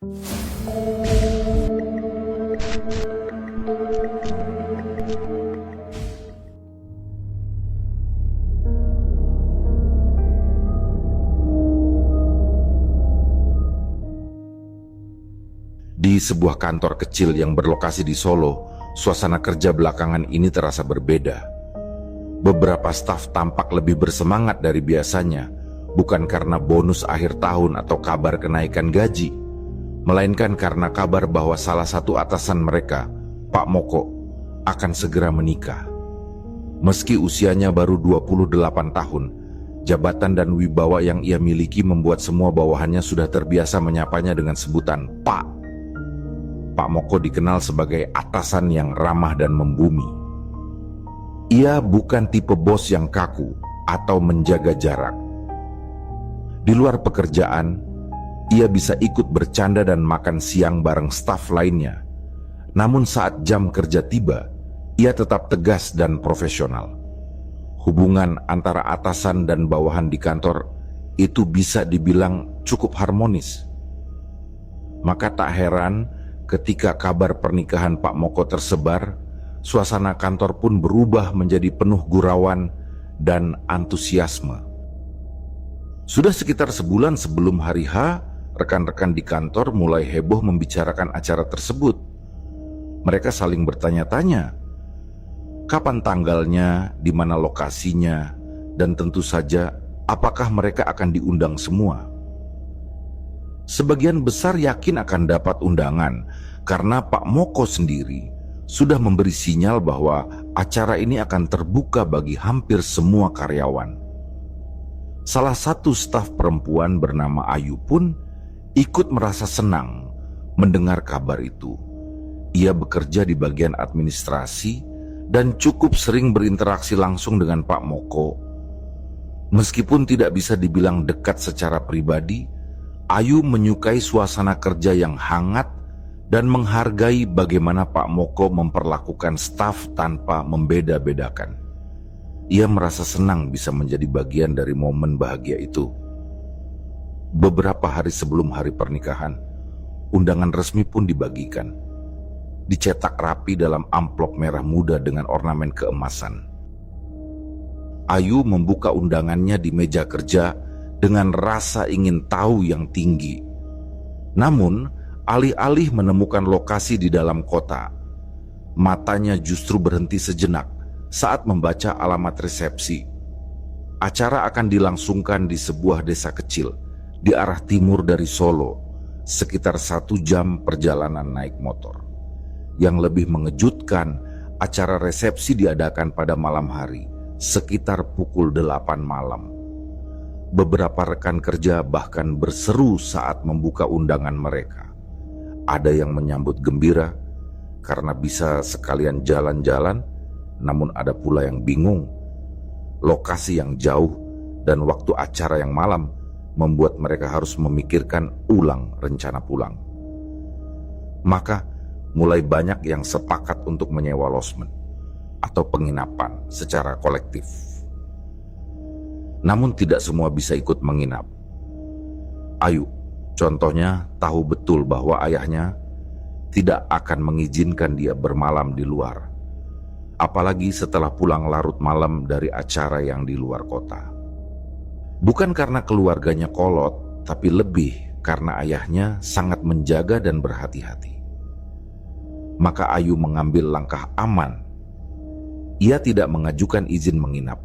Di sebuah kantor kecil yang berlokasi di Solo, suasana kerja belakangan ini terasa berbeda. Beberapa staf tampak lebih bersemangat dari biasanya, bukan karena bonus akhir tahun atau kabar kenaikan gaji, melainkan karena kabar bahwa salah satu atasan mereka, Pak Moko, akan segera menikah. Meski usianya baru 28 tahun, jabatan dan wibawa yang ia miliki membuat semua bawahannya sudah terbiasa menyapanya dengan sebutan Pak. Pak Moko dikenal sebagai atasan yang ramah dan membumi. Ia bukan tipe bos yang kaku atau menjaga jarak. Di luar pekerjaan, ia bisa ikut bercanda dan makan siang bareng staf lainnya. Namun saat jam kerja tiba, ia tetap tegas dan profesional. Hubungan antara atasan dan bawahan di kantor itu bisa dibilang cukup harmonis. Maka tak heran ketika kabar pernikahan Pak Moko tersebar, suasana kantor pun berubah menjadi penuh gurauan dan antusiasme. Sudah sekitar sebulan sebelum hari H, rekan-rekan di kantor mulai heboh membicarakan acara tersebut. Mereka saling bertanya-tanya, kapan tanggalnya, di mana lokasinya, dan tentu saja apakah mereka akan diundang semua. Sebagian besar yakin akan dapat undangan karena Pak Moko sendiri sudah memberi sinyal bahwa acara ini akan terbuka bagi hampir semua karyawan. Salah satu staf perempuan bernama Ayu pun ikut merasa senang mendengar kabar itu. Ia bekerja di bagian administrasi dan cukup sering berinteraksi langsung dengan Pak Moko. Meskipun tidak bisa dibilang dekat secara pribadi, Ayu menyukai suasana kerja yang hangat dan menghargai bagaimana Pak Moko memperlakukan staf tanpa membeda-bedakan. Ia merasa senang bisa menjadi bagian dari momen bahagia itu. Beberapa hari sebelum hari pernikahan, undangan resmi pun dibagikan. Dicetak rapi dalam amplop merah muda dengan ornamen keemasan. Ayu membuka undangannya di meja kerja dengan rasa ingin tahu yang tinggi. Namun, alih-alih menemukan lokasi di dalam kota, matanya justru berhenti sejenak saat membaca alamat resepsi. Acara akan dilangsungkan di sebuah desa kecil di arah timur dari Solo, sekitar 1 jam perjalanan naik motor. Yang lebih mengejutkan, acara resepsi diadakan pada malam hari, sekitar pukul 8 malam. Beberapa rekan kerja bahkan berseru saat membuka undangan mereka. Ada yang menyambut gembira karena bisa sekalian jalan-jalan, namun ada pula yang bingung. Lokasi yang jauh dan waktu acara yang malam membuat mereka harus memikirkan ulang rencana pulang. Maka mulai banyak yang sepakat untuk menyewa losmen atau penginapan secara kolektif. Namun tidak semua bisa ikut menginap. Ayu, contohnya, tahu betul bahwa ayahnya tidak akan mengizinkan dia bermalam di luar, apalagi setelah pulang larut malam dari acara yang di luar kota. Bukan karena keluarganya kolot, tapi lebih karena ayahnya sangat menjaga dan berhati-hati. Maka Ayu mengambil langkah aman. Ia tidak mengajukan izin menginap.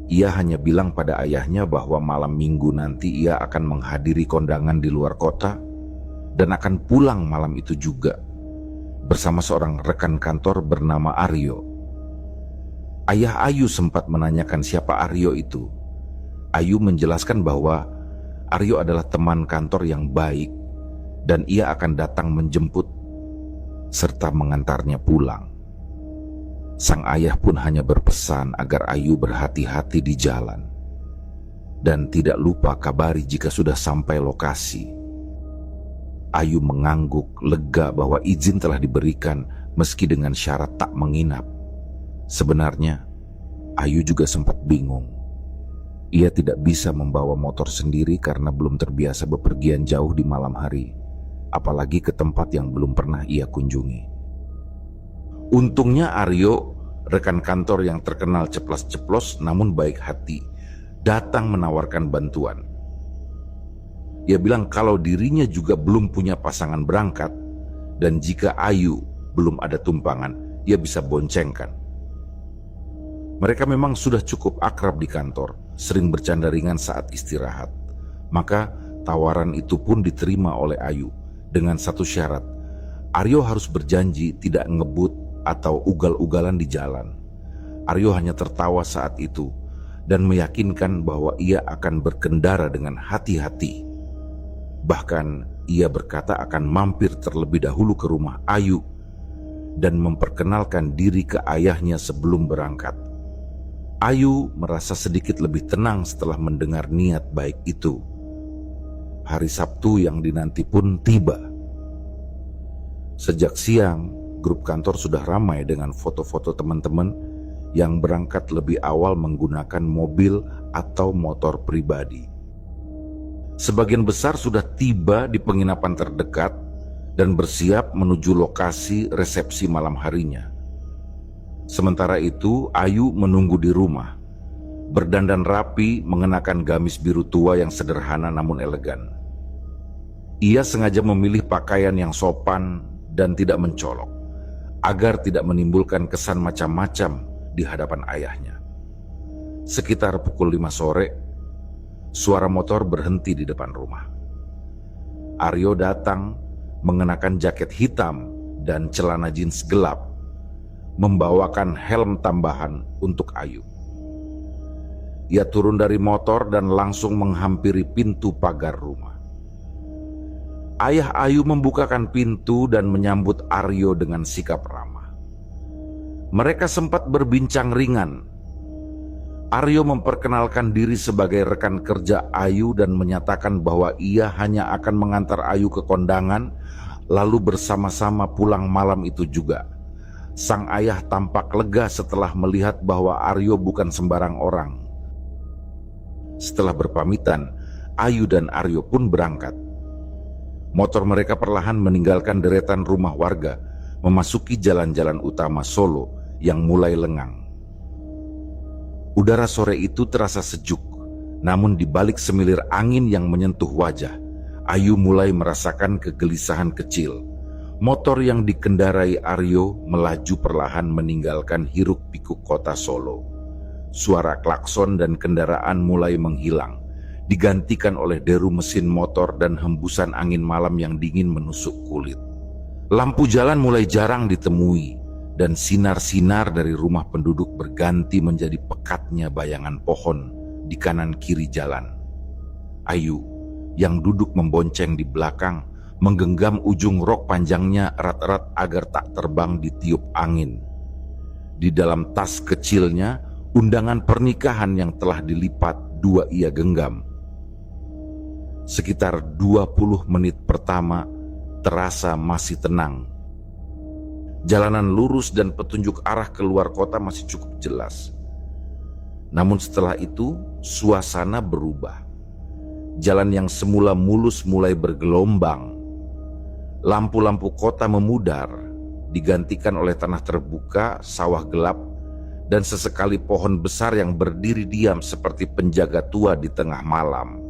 Ia hanya bilang pada ayahnya bahwa malam minggu nanti ia akan menghadiri kondangan di luar kota dan akan pulang malam itu juga bersama seorang rekan kantor bernama Aryo. Ayah Ayu sempat menanyakan siapa Aryo itu. Ayu menjelaskan bahwa Aryo adalah teman kantor yang baik dan ia akan datang menjemput serta mengantarnya pulang. Sang ayah pun hanya berpesan agar Ayu berhati-hati di jalan dan tidak lupa kabari jika sudah sampai lokasi. Ayu mengangguk lega bahwa izin telah diberikan meski dengan syarat tak menginap. Sebenarnya, Ayu juga sempat bingung. Ia tidak bisa membawa motor sendiri karena belum terbiasa bepergian jauh di malam hari. apalagi ke tempat yang belum pernah ia kunjungi. Untungnya Aryo, rekan kantor yang terkenal ceplas-ceplos namun baik hati, datang menawarkan bantuan. Ia bilang kalau dirinya juga belum punya pasangan berangkat, dan jika Ayu belum ada tumpangan, ia bisa boncengkan. Mereka memang sudah cukup akrab di kantor, sering bercanda ringan saat istirahat. Maka tawaran itu pun diterima oleh Ayu dengan satu syarat. Aryo harus berjanji tidak ngebut atau ugal-ugalan di jalan. Aryo hanya tertawa saat itu dan meyakinkan bahwa ia akan berkendara dengan hati-hati. Bahkan ia berkata akan mampir terlebih dahulu ke rumah Ayu dan memperkenalkan diri ke ayahnya sebelum berangkat. Ayu merasa sedikit lebih tenang setelah mendengar niat baik itu. Hari Sabtu yang dinanti pun tiba. Sejak siang, grup kantor sudah ramai dengan foto-foto teman-teman yang berangkat lebih awal menggunakan mobil atau motor pribadi. Sebagian besar sudah tiba di penginapan terdekat dan bersiap menuju lokasi resepsi malam harinya. Sementara itu, Ayu menunggu di rumah, berdandan rapi mengenakan gamis biru tua yang sederhana namun elegan. Ia sengaja memilih pakaian yang sopan dan tidak mencolok, agar tidak menimbulkan kesan macam-macam di hadapan ayahnya. Sekitar pukul 5 sore, suara motor berhenti di depan rumah. Aryo datang mengenakan jaket hitam dan celana jeans gelap, membawakan helm tambahan untuk Ayu. Ia turun dari motor dan langsung menghampiri pintu pagar rumah. Ayah Ayu membukakan pintu dan menyambut Aryo dengan sikap ramah. Mereka sempat berbincang ringan. Aryo memperkenalkan diri sebagai rekan kerja Ayu dan menyatakan bahwa ia hanya akan mengantar Ayu ke kondangan, lalu bersama-sama pulang malam itu juga. Sang ayah tampak lega setelah melihat bahwa Aryo bukan sembarang orang. Setelah berpamitan, Ayu dan Aryo pun berangkat. Motor mereka perlahan meninggalkan deretan rumah warga, memasuki jalan-jalan utama Solo yang mulai lengang. Udara sore itu terasa sejuk, namun di balik semilir angin yang menyentuh wajah, Ayu mulai merasakan kegelisahan kecil. Motor yang dikendarai Aryo melaju perlahan meninggalkan hiruk-pikuk kota Solo. Suara klakson dan kendaraan mulai menghilang, digantikan oleh deru mesin motor dan hembusan angin malam yang dingin menusuk kulit. Lampu jalan mulai jarang ditemui, dan sinar-sinar dari rumah penduduk berganti menjadi pekatnya bayangan pohon di kanan kiri jalan. Ayu, yang duduk membonceng di belakang, menggenggam ujung rok panjangnya erat-erat agar tak terbang ditiup angin. Di dalam tas kecilnya, undangan pernikahan yang telah dilipat dua ia genggam. Sekitar 20 menit pertama terasa masih tenang. Jalanan lurus dan petunjuk arah keluar kota masih cukup jelas. Namun setelah itu, suasana berubah. Jalan yang semula mulus mulai bergelombang. Lampu-lampu kota memudar, digantikan oleh tanah terbuka, sawah gelap, dan sesekali pohon besar yang berdiri diam seperti penjaga tua di tengah malam.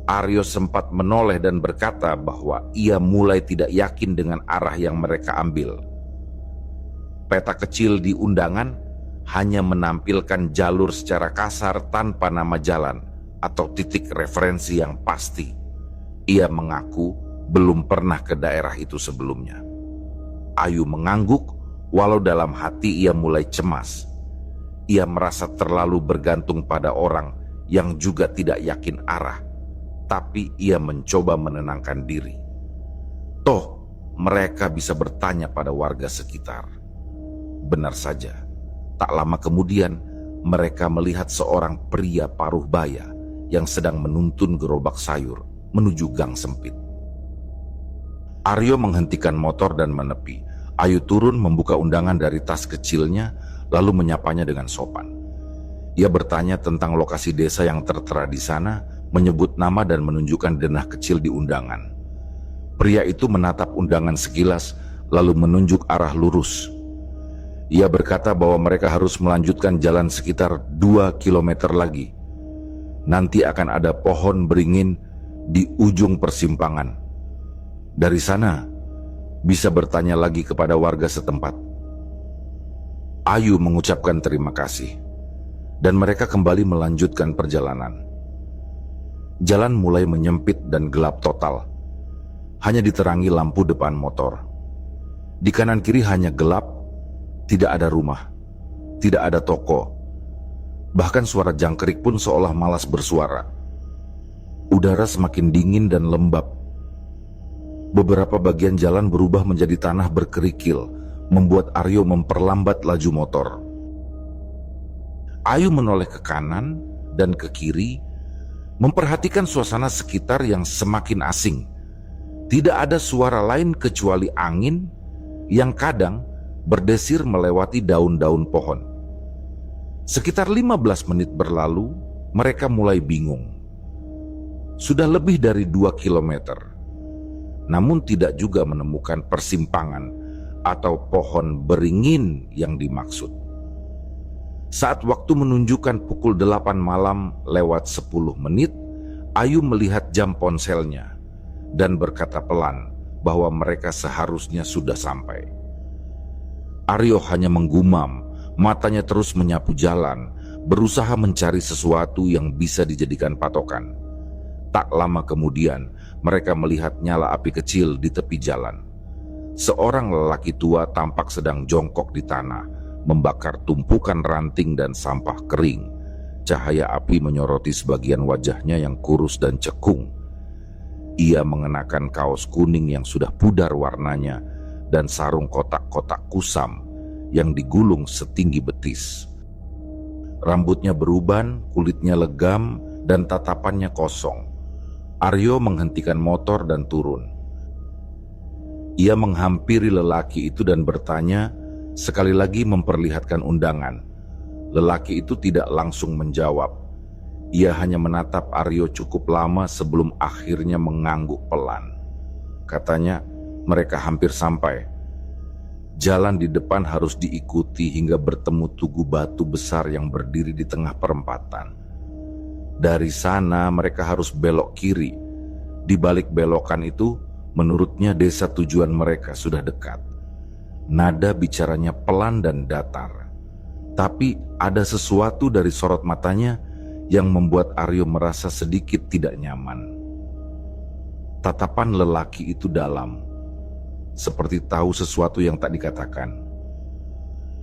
Aryo sempat menoleh dan berkata bahwa ia mulai tidak yakin dengan arah yang mereka ambil. Peta kecil di undangan hanya menampilkan jalur secara kasar tanpa nama jalan atau titik referensi yang pasti. Ia mengaku belum pernah ke daerah itu sebelumnya. Ayu mengangguk walau dalam hati ia mulai cemas. Ia merasa terlalu bergantung pada orang yang juga tidak yakin arah, tapi ia mencoba menenangkan diri. Toh, mereka bisa bertanya pada warga sekitar. Benar saja, tak lama kemudian mereka melihat seorang pria paruh baya yang sedang menuntun gerobak sayur menuju gang sempit. Aryo menghentikan motor dan menepi. Ayu turun membuka undangan dari tas kecilnya lalu menyapanya dengan sopan. Ia bertanya tentang lokasi desa yang tertera di sana, menyebut nama dan menunjukkan denah kecil di undangan. Pria itu menatap undangan sekilas, lalu menunjuk arah lurus. Ia berkata bahwa mereka harus melanjutkan jalan sekitar 2 kilometer lagi. Nanti akan ada pohon beringin di ujung persimpangan. Dari sana, bisa bertanya lagi kepada warga setempat. Ayu mengucapkan terima kasih, dan mereka kembali melanjutkan perjalanan. Jalan mulai menyempit dan gelap total. Hanya diterangi lampu depan motor. Di kanan kiri hanya gelap, tidak ada rumah, tidak ada toko. Bahkan suara jangkrik pun seolah malas bersuara. Udara semakin dingin dan lembab. Beberapa bagian jalan berubah menjadi tanah berkerikil, membuat Aryo memperlambat laju motor. Ayu menoleh ke kanan dan ke kiri, memperhatikan suasana sekitar yang semakin asing. Tidak ada suara lain kecuali angin yang kadang berdesir melewati daun-daun pohon. Sekitar 15 menit berlalu, mereka mulai bingung. Sudah lebih dari 2 kilometer, namun tidak juga menemukan persimpangan atau pohon beringin yang dimaksud. Saat waktu menunjukkan pukul 8 malam lewat 10 menit, Ayu melihat jam ponselnya dan berkata pelan bahwa mereka seharusnya sudah sampai. Aryo hanya menggumam, matanya terus menyapu jalan, berusaha mencari sesuatu yang bisa dijadikan patokan. Tak lama kemudian, mereka melihat nyala api kecil di tepi jalan. Seorang lelaki tua tampak sedang jongkok di tanah, membakar tumpukan ranting dan sampah kering. Cahaya api menyoroti sebagian wajahnya yang kurus dan cekung. Ia mengenakan kaos kuning yang sudah pudar warnanya dan sarung kotak-kotak kusam yang digulung setinggi betis. Rambutnya beruban, kulitnya legam, dan tatapannya kosong. Aryo menghentikan motor dan turun. Ia menghampiri lelaki itu dan bertanya, sekali lagi memperlihatkan undangan. Lelaki itu tidak langsung menjawab. Ia hanya menatap Aryo cukup lama sebelum akhirnya mengangguk pelan. Katanya, mereka hampir sampai. Jalan di depan harus diikuti hingga bertemu tugu batu besar yang berdiri di tengah perempatan. Dari sana mereka harus belok kiri. Di balik belokan itu, menurutnya desa tujuan mereka sudah dekat. Nada bicaranya pelan dan datar. Tapi ada sesuatu dari sorot matanya yang membuat Aryo merasa sedikit tidak nyaman. Tatapan lelaki itu dalam, seperti tahu sesuatu yang tak dikatakan.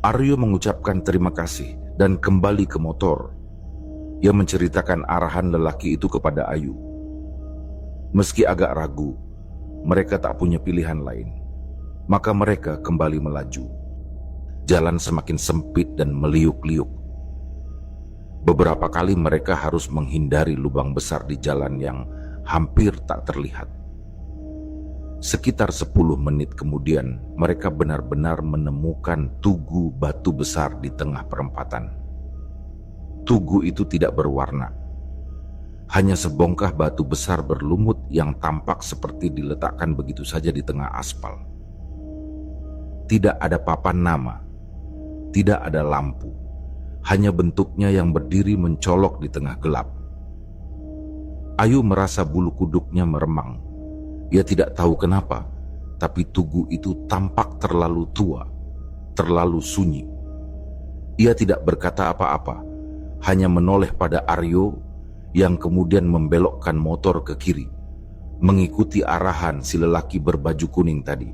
Aryo mengucapkan terima kasih dan kembali ke motor. Ia menceritakan arahan lelaki itu kepada Ayu. Meski agak ragu, mereka tak punya pilihan lain. Maka mereka kembali melaju. Jalan semakin sempit dan meliuk-liuk. Beberapa kali mereka harus menghindari lubang besar di jalan yang hampir tak terlihat. Sekitar 10 menit kemudian, mereka benar-benar menemukan tugu batu besar di tengah perempatan. Tugu itu tidak berwarna. Hanya sebongkah batu besar berlumut yang tampak seperti diletakkan begitu saja di tengah aspal. Tidak ada papan nama, tidak ada lampu. Hanya bentuknya yang berdiri mencolok di tengah gelap. Ayu merasa bulu kuduknya meremang. Ia tidak tahu kenapa, tapi tugu itu tampak terlalu tua, terlalu sunyi. Ia tidak berkata apa-apa, hanya menoleh pada Aryo yang kemudian membelokkan motor ke kiri, mengikuti arahan si lelaki berbaju kuning tadi.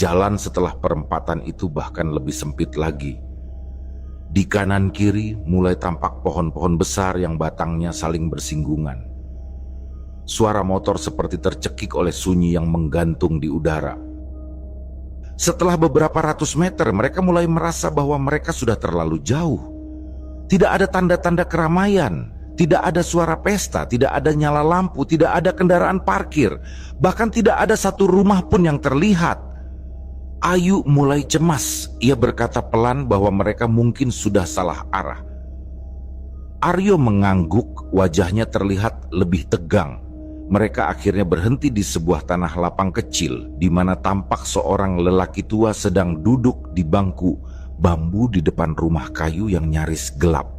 Jalan setelah perempatan itu bahkan lebih sempit lagi. Di kanan kiri mulai tampak pohon-pohon besar yang batangnya saling bersinggungan. Suara motor seperti tercekik oleh sunyi yang menggantung di udara. Setelah beberapa ratus meter, mereka mulai merasa bahwa mereka sudah terlalu jauh. Tidak ada tanda-tanda keramaian, tidak ada suara pesta, tidak ada nyala lampu, tidak ada kendaraan parkir, bahkan tidak ada satu rumah pun yang terlihat. Ayu mulai cemas. Ia berkata pelan bahwa mereka mungkin sudah salah arah. Aryo mengangguk, wajahnya terlihat lebih tegang. Mereka akhirnya berhenti di sebuah tanah lapang kecil di mana tampak seorang lelaki tua sedang duduk di bangku bambu di depan rumah kayu yang nyaris gelap.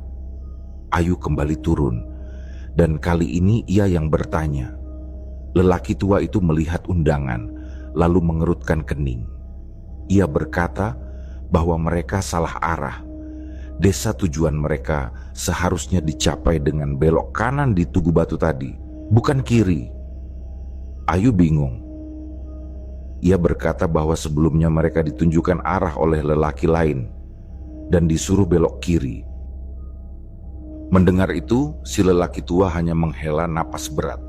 Ayu kembali turun, dan kali ini ia yang bertanya. Lelaki tua itu melihat undangan, lalu mengerutkan kening. Ia berkata bahwa mereka salah arah. Desa tujuan mereka seharusnya dicapai dengan belok kanan di Tugu Batu tadi, bukan kiri. Ayu bingung. Ia berkata bahwa sebelumnya mereka ditunjukkan arah oleh lelaki lain dan disuruh belok kiri. Mendengar itu, si lelaki tua hanya menghela napas berat.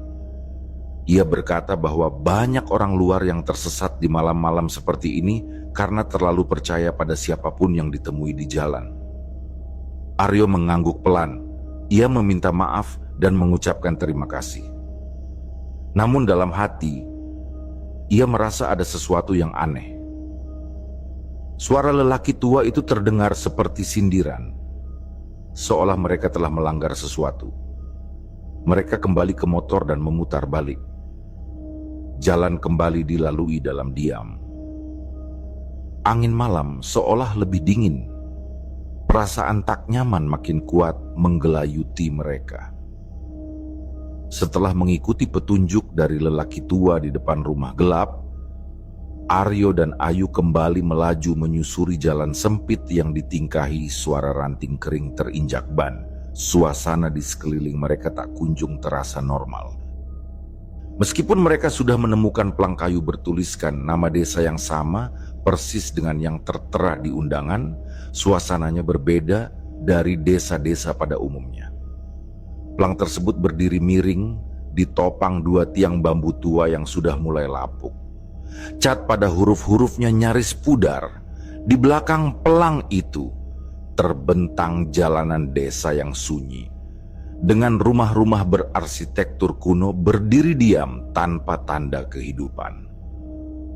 Ia berkata bahwa banyak orang luar yang tersesat di malam-malam seperti ini karena terlalu percaya pada siapapun yang ditemui di jalan. Aryo mengangguk pelan. Ia meminta maaf dan mengucapkan terima kasih. Namun dalam hati, ia merasa ada sesuatu yang aneh. Suara lelaki tua itu terdengar seperti sindiran, seolah mereka telah melanggar sesuatu. Mereka kembali ke motor dan memutar balik. Jalan kembali dilalui dalam diam. Angin malam seolah lebih dingin. Perasaan tak nyaman makin kuat menggelayuti mereka. Setelah mengikuti petunjuk dari lelaki tua di depan rumah gelap, Aryo dan Ayu kembali melaju menyusuri jalan sempit yang ditingkahi suara ranting kering terinjak ban. Suasana di sekeliling mereka tak kunjung terasa normal. Meskipun mereka sudah menemukan plang kayu bertuliskan nama desa yang sama, persis dengan yang tertera di undangan, suasananya berbeda dari desa-desa pada umumnya. Plang tersebut berdiri miring, ditopang dua tiang bambu tua yang sudah mulai lapuk. Cat pada huruf-hurufnya nyaris pudar. Di belakang plang itu terbentang jalanan desa yang sunyi, dengan rumah-rumah berarsitektur kuno berdiri diam tanpa tanda kehidupan.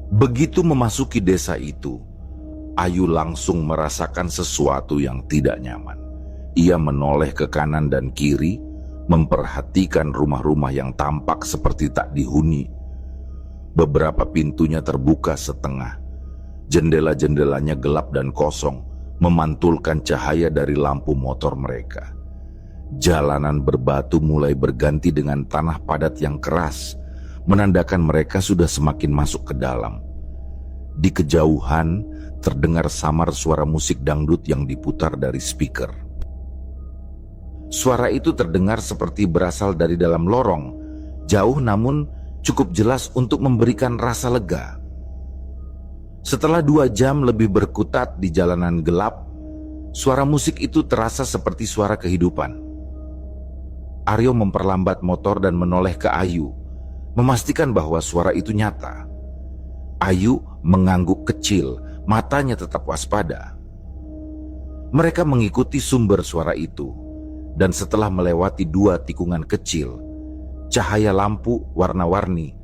Begitu memasuki desa itu, Ayu langsung merasakan sesuatu yang tidak nyaman. Ia menoleh ke kanan dan kiri, memperhatikan rumah-rumah yang tampak seperti tak dihuni. Beberapa pintunya terbuka setengah. Jendela-jendelanya gelap dan kosong, memantulkan cahaya dari lampu motor mereka. Jalanan berbatu mulai berganti dengan tanah padat yang keras, menandakan mereka sudah semakin masuk ke dalam. Di kejauhan terdengar samar suara musik dangdut yang diputar dari speaker. Suara itu terdengar seperti berasal dari dalam lorong, jauh namun cukup jelas untuk memberikan rasa lega. Setelah 2 jam lebih berkutat di jalanan gelap, suara musik itu terasa seperti suara kehidupan. Aryo memperlambat motor dan menoleh ke Ayu, memastikan bahwa suara itu nyata. Ayu mengangguk kecil, matanya tetap waspada. Mereka mengikuti sumber suara itu, dan setelah melewati 2 tikungan kecil, cahaya lampu warna-warni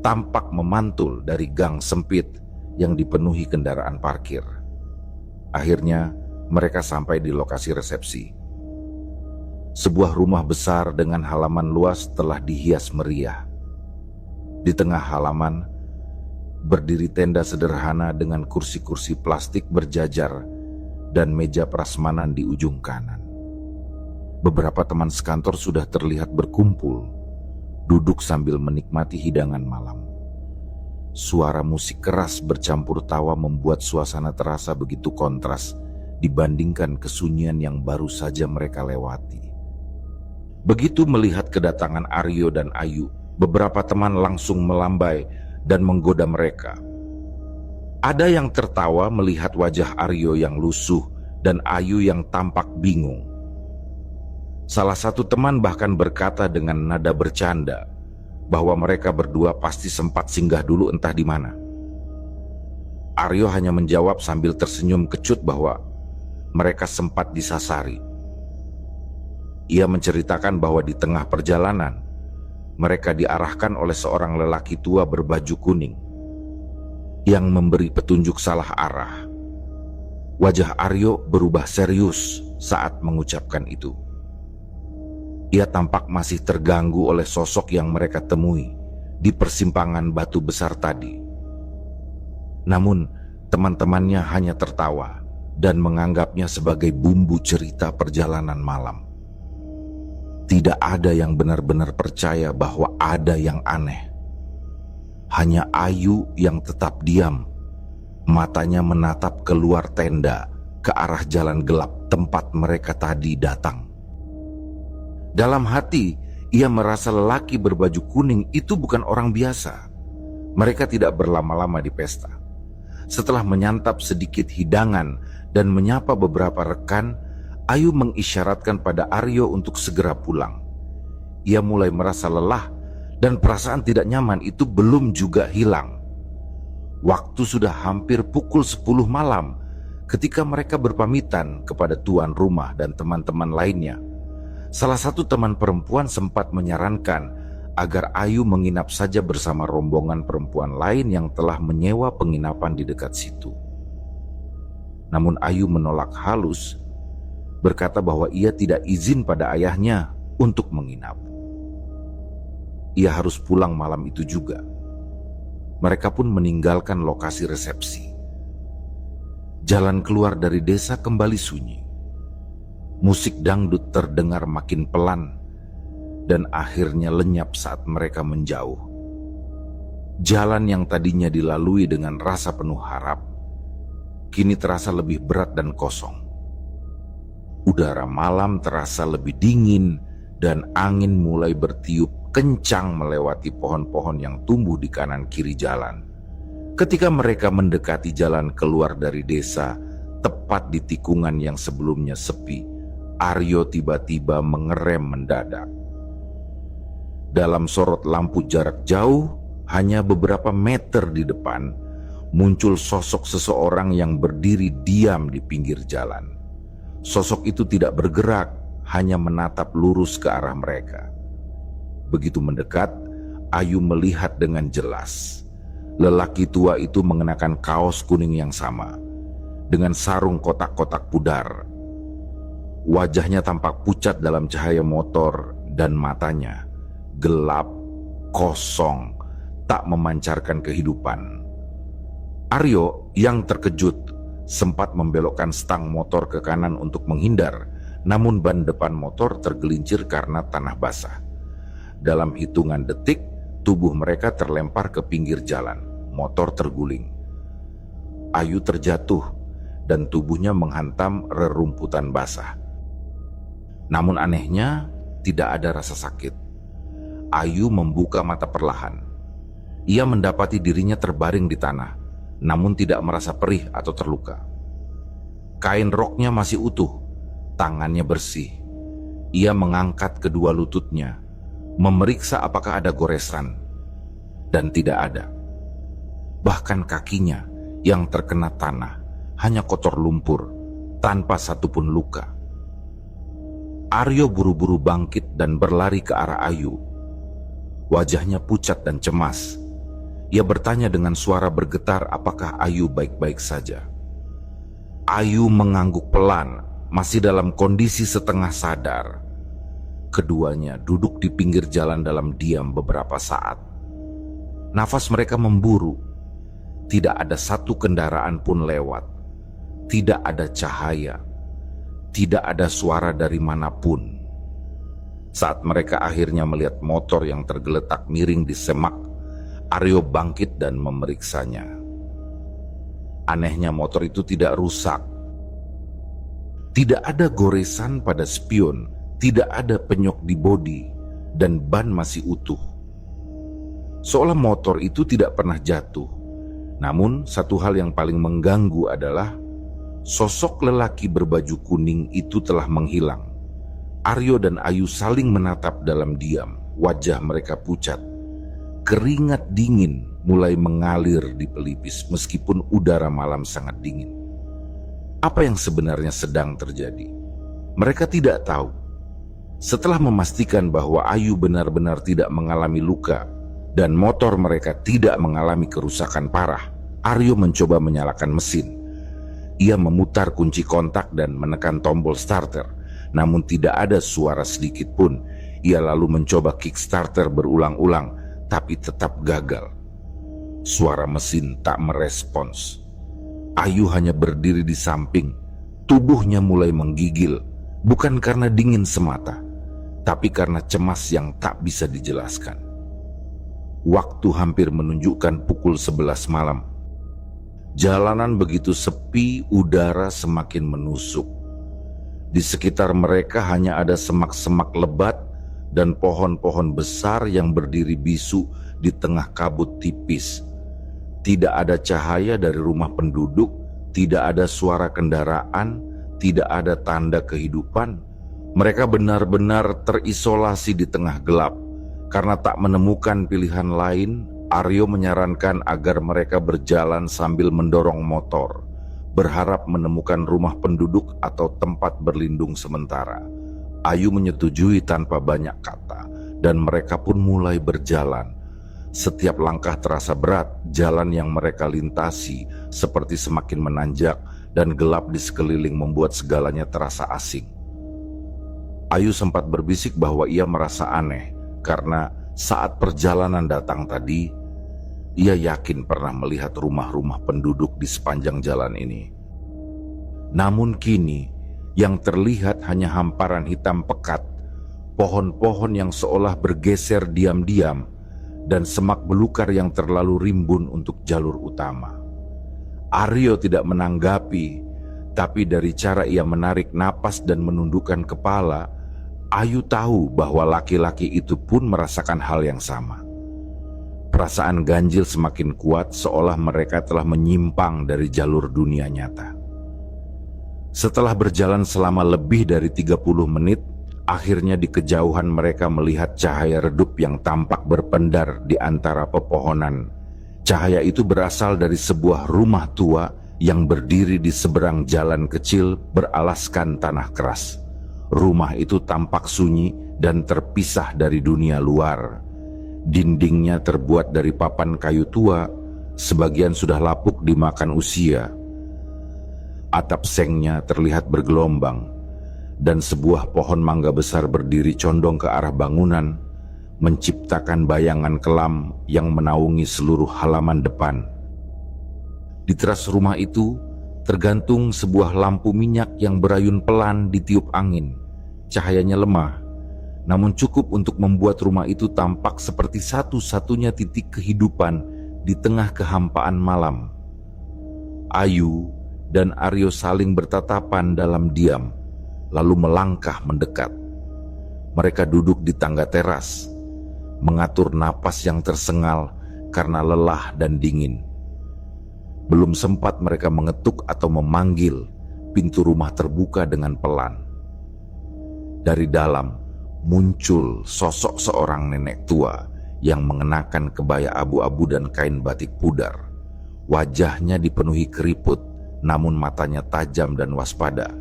tampak memantul dari gang sempit yang dipenuhi kendaraan parkir. Akhirnya mereka sampai di lokasi resepsi. Sebuah rumah besar dengan halaman luas telah dihias meriah. Di tengah halaman berdiri tenda sederhana dengan kursi-kursi plastik berjajar dan meja prasmanan di ujung kanan. Beberapa teman sekantor sudah terlihat berkumpul, duduk sambil menikmati hidangan malam. Suara musik keras bercampur tawa membuat suasana terasa begitu kontras dibandingkan kesunyian yang baru saja mereka lewati. Begitu melihat kedatangan Aryo dan Ayu, beberapa teman langsung melambai dan menggoda mereka. Ada yang tertawa melihat wajah Aryo yang lusuh dan Ayu yang tampak bingung. Salah satu teman bahkan berkata dengan nada bercanda bahwa mereka berdua pasti sempat singgah dulu entah di mana. Aryo hanya menjawab sambil tersenyum kecut bahwa mereka sempat disasari. Ia menceritakan bahwa di tengah perjalanan, mereka diarahkan oleh seorang lelaki tua berbaju kuning yang memberi petunjuk salah arah. Wajah Aryo berubah serius saat mengucapkan itu. Ia tampak masih terganggu oleh sosok yang mereka temui di persimpangan batu besar tadi. Namun, teman-temannya hanya tertawa dan menganggapnya sebagai bumbu cerita perjalanan malam. Tidak ada yang benar-benar percaya bahwa ada yang aneh. Hanya Ayu yang tetap diam, matanya menatap keluar tenda ke arah jalan gelap tempat mereka tadi datang. Dalam hati, ia merasa lelaki berbaju kuning itu bukan orang biasa. Mereka tidak berlama-lama di pesta. Setelah menyantap sedikit hidangan dan menyapa beberapa rekan, Ayu mengisyaratkan pada Aryo untuk segera pulang. Ia mulai merasa lelah dan perasaan tidak nyaman itu belum juga hilang. Waktu sudah hampir pukul 10 malam ketika mereka berpamitan kepada tuan rumah dan teman-teman lainnya. Salah satu teman perempuan sempat menyarankan agar Ayu menginap saja bersama rombongan perempuan lain yang telah menyewa penginapan di dekat situ. Namun Ayu menolak halus, berkata bahwa ia tidak izin pada ayahnya untuk menginap. Ia harus pulang malam itu juga. Mereka pun meninggalkan lokasi resepsi. Jalan keluar dari desa kembali sunyi. Musik dangdut terdengar makin pelan dan akhirnya lenyap saat mereka menjauh. Jalan yang tadinya dilalui dengan rasa penuh harap, kini terasa lebih berat dan kosong. Udara malam terasa lebih dingin dan angin mulai bertiup kencang melewati pohon-pohon yang tumbuh di kanan kiri jalan. Ketika mereka mendekati jalan keluar dari desa, tepat di tikungan yang sebelumnya sepi, Aryo tiba-tiba mengerem mendadak. Dalam sorot lampu jarak jauh, hanya beberapa meter di depan, muncul sosok seseorang yang berdiri diam di pinggir jalan. Sosok itu tidak bergerak, hanya menatap lurus ke arah mereka. Begitu mendekat, Ayu melihat dengan jelas. Lelaki tua itu mengenakan kaos kuning yang sama, dengan sarung kotak-kotak pudar. Wajahnya tampak pucat dalam cahaya motor dan matanya gelap, kosong, tak memancarkan kehidupan. Aryo yang terkejut sempat membelokkan stang motor ke kanan untuk menghindar, namun ban depan motor tergelincir karena tanah basah. Dalam hitungan detik, tubuh mereka terlempar ke pinggir jalan, motor terguling. Ayu terjatuh dan tubuhnya menghantam rerumputan basah. Namun anehnya, tidak ada rasa sakit. Ayu membuka mata perlahan. Ia mendapati dirinya terbaring di tanah, namun tidak merasa perih atau terluka. Kain roknya masih utuh, tangannya bersih. Ia mengangkat kedua lututnya, memeriksa apakah ada goresan, dan tidak ada. Bahkan kakinya yang terkena tanah hanya kotor lumpur, tanpa satupun luka. Aryo buru-buru bangkit dan berlari ke arah Ayu. Wajahnya pucat dan cemas. Ia bertanya dengan suara bergetar apakah Ayu baik-baik saja. Ayu mengangguk pelan, masih dalam kondisi setengah sadar. Keduanya duduk di pinggir jalan dalam diam beberapa saat. Nafas mereka memburu. Tidak ada satu kendaraan pun lewat. Tidak ada cahaya. Tidak ada suara dari manapun. Saat mereka akhirnya melihat motor yang tergeletak miring di semak, Aryo bangkit dan memeriksanya. Anehnya motor itu tidak rusak. Tidak ada goresan pada spion, tidak ada penyok di bodi, dan ban masih utuh. Seolah motor itu tidak pernah jatuh. Namun satu hal yang paling mengganggu adalah sosok lelaki berbaju kuning itu telah menghilang. Aryo dan Ayu saling menatap dalam diam, wajah mereka pucat. Keringat dingin mulai mengalir di pelipis meskipun udara malam sangat dingin. Apa yang sebenarnya sedang terjadi? Mereka tidak tahu. Setelah memastikan bahwa Ayu benar-benar tidak mengalami luka dan motor mereka tidak mengalami kerusakan parah, Aryo mencoba menyalakan mesin. Ia memutar kunci kontak dan menekan tombol starter, namun tidak ada suara sedikit pun Ia lalu mencoba Kickstarter berulang-ulang, tapi tetap gagal. Suara mesin tak merespons. Ayu hanya berdiri di samping. Tubuhnya mulai menggigil, bukan karena dingin semata, tapi karena cemas yang tak bisa dijelaskan. Waktu hampir menunjukkan pukul 11 malam. Jalanan begitu sepi, udara semakin menusuk. Di sekitar mereka hanya ada semak-semak lebat dan pohon-pohon besar yang berdiri bisu di tengah kabut tipis. Tidak ada cahaya dari rumah penduduk, tidak ada suara kendaraan, tidak ada tanda kehidupan. Mereka benar-benar terisolasi di tengah gelap. Karena tak menemukan pilihan lain, Aryo menyarankan agar mereka berjalan sambil mendorong motor, berharap menemukan rumah penduduk atau tempat berlindung sementara. Ayu menyetujui tanpa banyak kata, dan mereka pun mulai berjalan. Setiap langkah terasa berat, jalan yang mereka lintasi seperti semakin menanjak dan gelap di sekeliling membuat segalanya terasa asing. Ayu sempat berbisik bahwa ia merasa aneh karena saat perjalanan datang tadi, ia yakin pernah melihat rumah-rumah penduduk di sepanjang jalan ini. Namun kini, yang terlihat hanya hamparan hitam pekat, pohon-pohon yang seolah bergeser diam-diam, dan semak belukar yang terlalu rimbun untuk jalur utama. Aryo tidak menanggapi, tapi dari cara ia menarik napas dan menundukkan kepala, Ayu tahu bahwa laki-laki itu pun merasakan hal yang sama. Perasaan ganjil semakin kuat seolah mereka telah menyimpang dari jalur dunia nyata. Setelah berjalan selama lebih dari 30 menit, akhirnya di kejauhan mereka melihat cahaya redup yang tampak berpendar di antara pepohonan. Cahaya itu berasal dari sebuah rumah tua yang berdiri di seberang jalan kecil beralaskan tanah keras. Rumah itu tampak sunyi dan terpisah dari dunia luar. Dindingnya terbuat dari papan kayu tua, sebagian sudah lapuk dimakan usia. Atap sengnya terlihat bergelombang, dan sebuah pohon mangga besar berdiri condong ke arah bangunan, menciptakan bayangan kelam yang menaungi seluruh halaman depan. Di teras rumah itu tergantung sebuah lampu minyak yang berayun pelan ditiup angin. Cahayanya lemah, namun cukup untuk membuat rumah itu tampak seperti satu-satunya titik kehidupan di tengah kehampaan malam. Ayu dan Aryo saling bertatapan dalam diam, lalu melangkah mendekat. Mereka duduk di tangga teras, mengatur napas yang tersengal karena lelah dan dingin. Belum sempat mereka mengetuk atau memanggil, pintu rumah terbuka dengan pelan. Dari dalam muncul sosok seorang nenek tua yang mengenakan kebaya abu-abu dan kain batik pudar. Wajahnya dipenuhi keriput, namun matanya tajam dan waspada.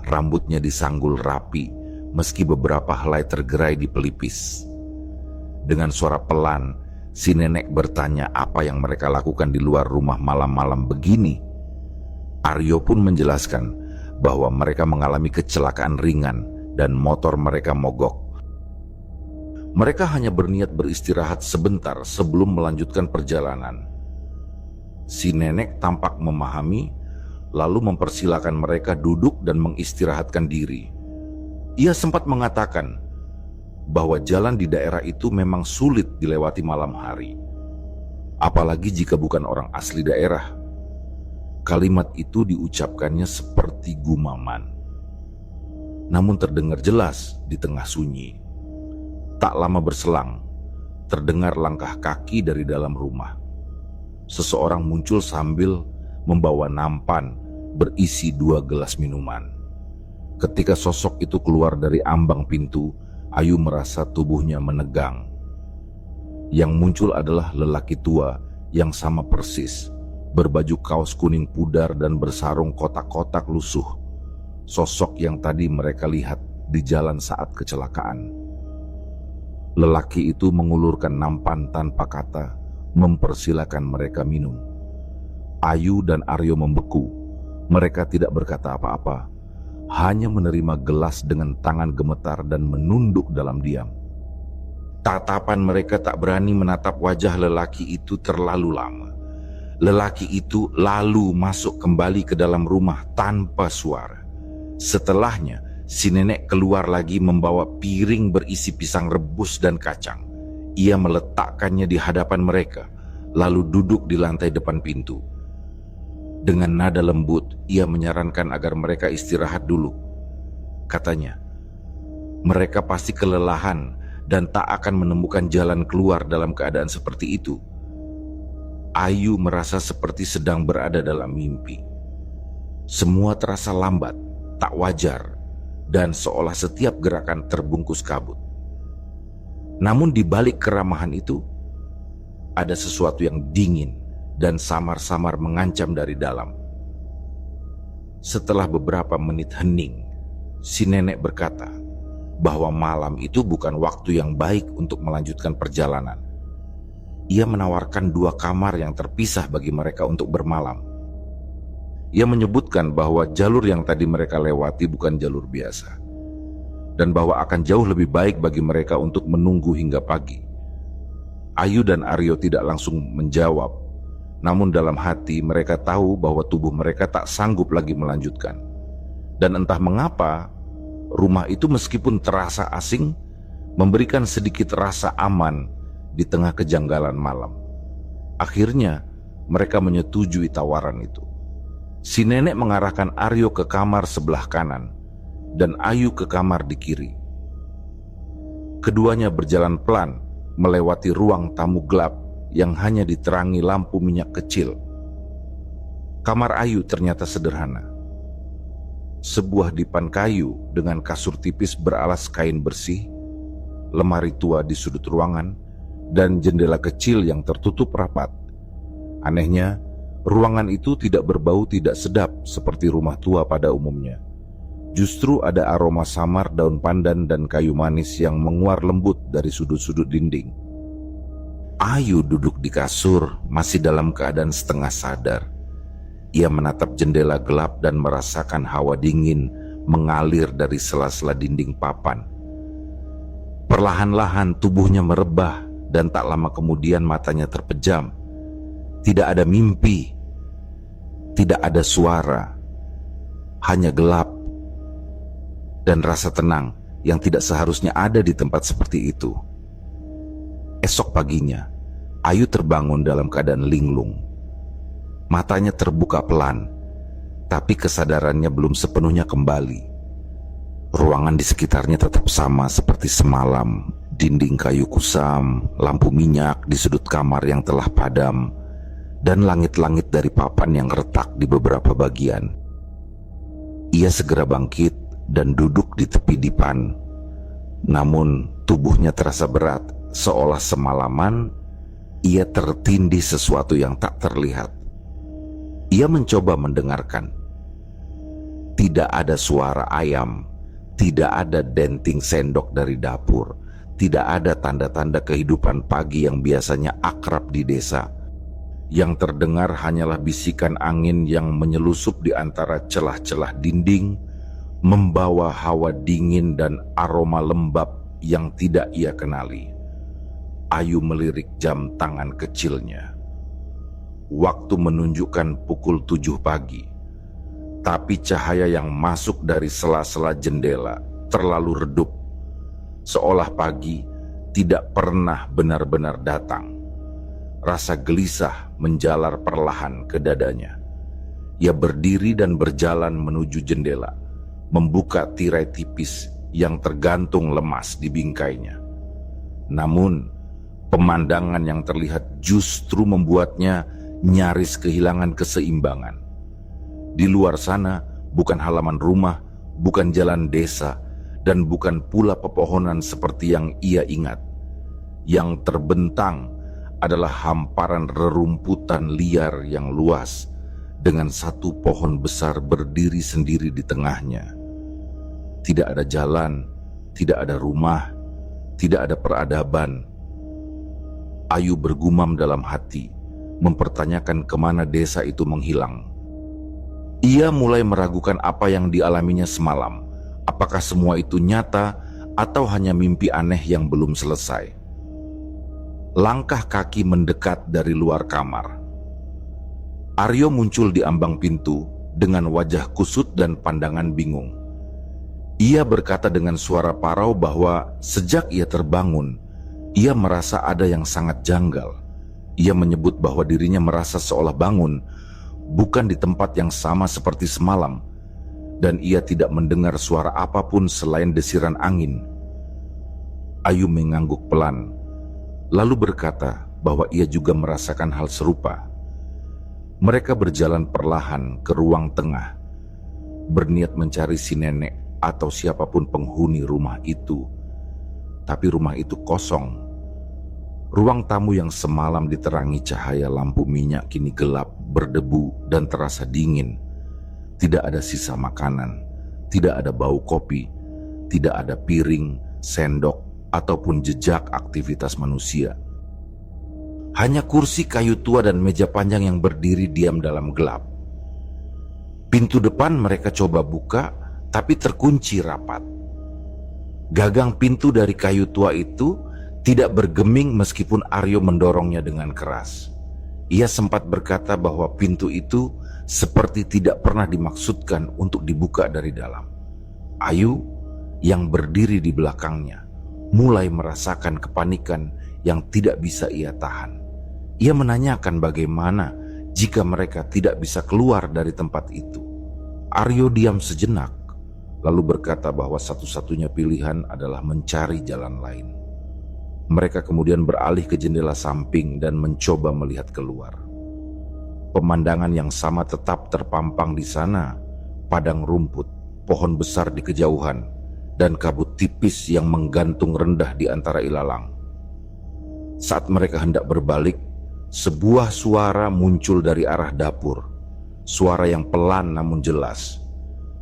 Rambutnya disanggul rapi, meski beberapa helai tergerai di pelipis. Dengan suara pelan, si nenek bertanya apa yang mereka lakukan di luar rumah malam-malam begini. Aryo pun menjelaskan bahwa mereka mengalami kecelakaan ringan dan motor mereka mogok. Mereka hanya berniat beristirahat sebentar sebelum melanjutkan perjalanan. Si nenek tampak memahami, lalu mempersilakan mereka duduk dan mengistirahatkan diri. Ia sempat mengatakan bahwa jalan di daerah itu memang sulit dilewati malam hari, apalagi jika bukan orang asli daerah. Kalimat itu diucapkannya seperti gumaman, namun terdengar jelas di tengah sunyi. Tak lama berselang, terdengar langkah kaki dari dalam rumah. Seseorang muncul sambil membawa nampan berisi 2 gelas minuman. Ketika sosok itu keluar dari ambang pintu, Ayu merasa tubuhnya menegang. Yang muncul adalah lelaki tua yang sama persis, berbaju kaos kuning pudar dan bersarung kotak-kotak lusuh. Sosok yang tadi mereka lihat di jalan saat kecelakaan. Lelaki itu mengulurkan nampan tanpa kata, mempersilakan mereka minum. Ayu dan Aryo membeku. Mereka tidak berkata apa-apa. hanya menerima gelas dengan tangan gemetar dan menunduk dalam diam. Tatapan mereka tak berani menatap wajah lelaki itu terlalu lama. Lelaki itu lalu masuk kembali ke dalam rumah tanpa suara. Setelahnya, si nenek keluar lagi membawa piring berisi pisang rebus dan kacang. Ia meletakkannya di hadapan mereka, lalu duduk di lantai depan pintu. Dengan nada lembut, ia menyarankan agar mereka istirahat dulu. Katanya, mereka pasti kelelahan dan tak akan menemukan jalan keluar dalam keadaan seperti itu. Ayu merasa seperti sedang berada dalam mimpi. Semua terasa lambat, tak wajar, dan seolah setiap gerakan terbungkus kabut. Namun di balik keramahan itu, ada sesuatu yang dingin dan samar-samar mengancam dari dalam. Setelah beberapa menit hening, si nenek berkata bahwa malam itu bukan waktu yang baik untuk melanjutkan perjalanan. Ia menawarkan 2 kamar yang terpisah bagi mereka untuk bermalam. Ia menyebutkan bahwa jalur yang tadi mereka lewati bukan jalur biasa, dan bahwa akan jauh lebih baik bagi mereka untuk menunggu hingga pagi. Ayu dan Aryo tidak langsung menjawab, namun dalam hati mereka tahu bahwa tubuh mereka tak sanggup lagi melanjutkan. Dan entah mengapa, rumah itu meskipun terasa asing, memberikan sedikit rasa aman di tengah kejanggalan malam. Akhirnya, mereka menyetujui tawaran itu. Si nenek mengarahkan Aryo ke kamar sebelah kanan, dan Ayu ke kamar di kiri. Keduanya berjalan pelan, melewati ruang tamu gelap yang hanya diterangi lampu minyak kecil. Kamar Ayu ternyata sederhana. Sebuah dipan kayu dengan kasur tipis beralas kain bersih, lemari tua di sudut ruangan, dan jendela kecil yang tertutup rapat. Anehnya, ruangan itu tidak berbau tidak sedap seperti rumah tua pada umumnya. Justru ada aroma samar daun pandan dan kayu manis yang menguar lembut dari sudut-sudut dinding. Ayu duduk di kasur, masih dalam keadaan setengah sadar. Ia menatap jendela gelap dan merasakan hawa dingin mengalir dari sela-sela dinding papan. Perlahan-lahan tubuhnya merebah dan tak lama kemudian matanya terpejam. Tidak ada mimpi, tidak ada suara, hanya gelap dan rasa tenang yang tidak seharusnya ada di tempat seperti itu. Esok paginya, Ayu terbangun dalam keadaan linglung. Matanya terbuka pelan, tapi kesadarannya belum sepenuhnya kembali. Ruangan di sekitarnya tetap sama seperti semalam. Dinding kayu kusam, lampu minyak di sudut kamar yang telah padam, dan langit-langit dari papan yang retak di beberapa bagian. Ia segera bangkit dan duduk di tepi dipan. Namun tubuhnya terasa berat, seolah semalaman ia tertindih sesuatu yang tak terlihat. Ia mencoba mendengarkan. Tidak ada suara ayam, tidak ada denting sendok dari dapur, tidak ada tanda-tanda kehidupan pagi yang biasanya akrab di desa. Yang terdengar hanyalah bisikan angin yang menyelusup di antara celah-celah dinding, membawa hawa dingin dan aroma lembab yang tidak ia kenali. Ayu melirik jam tangan kecilnya. Waktu menunjukkan pukul 7 pagi. Tapi cahaya yang masuk dari sela-sela jendela terlalu redup. Seolah pagi tidak pernah benar-benar datang. Rasa gelisah menjalar perlahan ke dadanya. Ia berdiri dan berjalan menuju jendela, membuka tirai tipis yang tergantung lemas di bingkainya. Namun, pemandangan yang terlihat justru membuatnya nyaris kehilangan keseimbangan. Di luar sana, bukan halaman rumah, bukan jalan desa, dan bukan pula pepohonan seperti yang ia ingat. Yang terbentang adalah hamparan rerumputan liar yang luas, dengan satu pohon besar berdiri sendiri di tengahnya. Tidak ada jalan, tidak ada rumah, tidak ada peradaban. Ayu bergumam dalam hati, mempertanyakan kemana desa itu menghilang. Ia mulai meragukan apa yang dialaminya semalam. Apakah semua itu nyata atau hanya mimpi aneh yang belum selesai? Langkah kaki mendekat dari luar kamar. Aryo muncul di ambang pintu dengan wajah kusut dan pandangan bingung. Ia berkata dengan suara parau bahwa sejak ia terbangun, ia merasa ada yang sangat janggal. Ia menyebut bahwa dirinya merasa seolah bangun, bukan di tempat yang sama seperti semalam, dan ia tidak mendengar suara apapun selain desiran angin. Ayu mengangguk pelan, lalu berkata bahwa ia juga merasakan hal serupa. Mereka berjalan perlahan ke ruang tengah, berniat mencari si nenek atau siapapun penghuni rumah itu. Tapi rumah itu kosong. Ruang tamu yang semalam diterangi cahaya lampu minyak kini gelap, berdebu, dan terasa dingin. Tidak ada sisa makanan, tidak ada bau kopi, tidak ada piring, sendok, ataupun jejak aktivitas manusia. Hanya kursi kayu tua dan meja panjang yang berdiri diam dalam gelap. Pintu depan mereka coba buka, tapi terkunci rapat. Gagang pintu dari kayu tua itu tidak bergeming meskipun Aryo mendorongnya dengan keras. Ia sempat berkata bahwa pintu itu seperti tidak pernah dimaksudkan untuk dibuka dari dalam. Ayu yang berdiri di belakangnya mulai merasakan kepanikan yang tidak bisa ia tahan. Ia menanyakan bagaimana jika mereka tidak bisa keluar dari tempat itu. Aryo diam sejenak, lalu berkata bahwa satu-satunya pilihan adalah mencari jalan lain. Mereka kemudian beralih ke jendela samping dan mencoba melihat keluar. Pemandangan yang sama tetap terpampang di sana, padang rumput, pohon besar di kejauhan, dan kabut tipis yang menggantung rendah di antara ilalang. Saat mereka hendak berbalik, sebuah suara muncul dari arah dapur. Suara yang pelan namun jelas,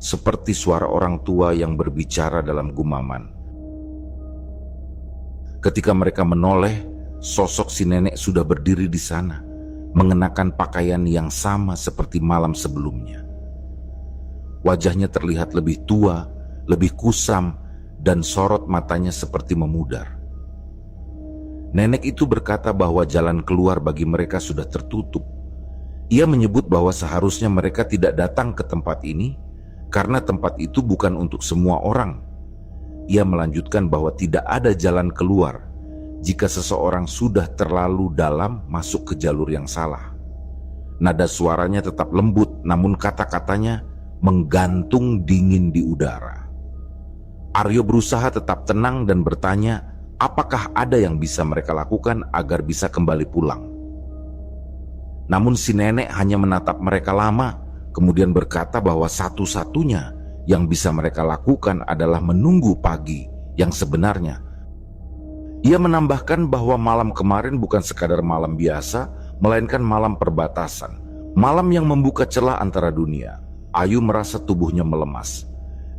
seperti suara orang tua yang berbicara dalam gumaman. Ketika mereka menoleh, sosok si nenek sudah berdiri di sana, mengenakan pakaian yang sama seperti malam sebelumnya. Wajahnya terlihat lebih tua, lebih kusam, dan sorot matanya seperti memudar. Nenek itu berkata bahwa jalan keluar bagi mereka sudah tertutup. Ia menyebut bahwa seharusnya mereka tidak datang ke tempat ini karena tempat itu bukan untuk semua orang. Ia melanjutkan bahwa tidak ada jalan keluar jika seseorang sudah terlalu dalam masuk ke jalur yang salah. Nada suaranya tetap lembut, namun kata-katanya menggantung dingin di udara. Aryo berusaha tetap tenang dan bertanya, apakah ada yang bisa mereka lakukan agar bisa kembali pulang? Namun si nenek hanya menatap mereka lama, kemudian berkata bahwa satu-satunya yang bisa mereka lakukan adalah menunggu pagi yang sebenarnya. Ia menambahkan bahwa malam kemarin bukan sekadar malam biasa, melainkan malam perbatasan, malam yang membuka celah antara dunia. Ayu merasa tubuhnya melemas.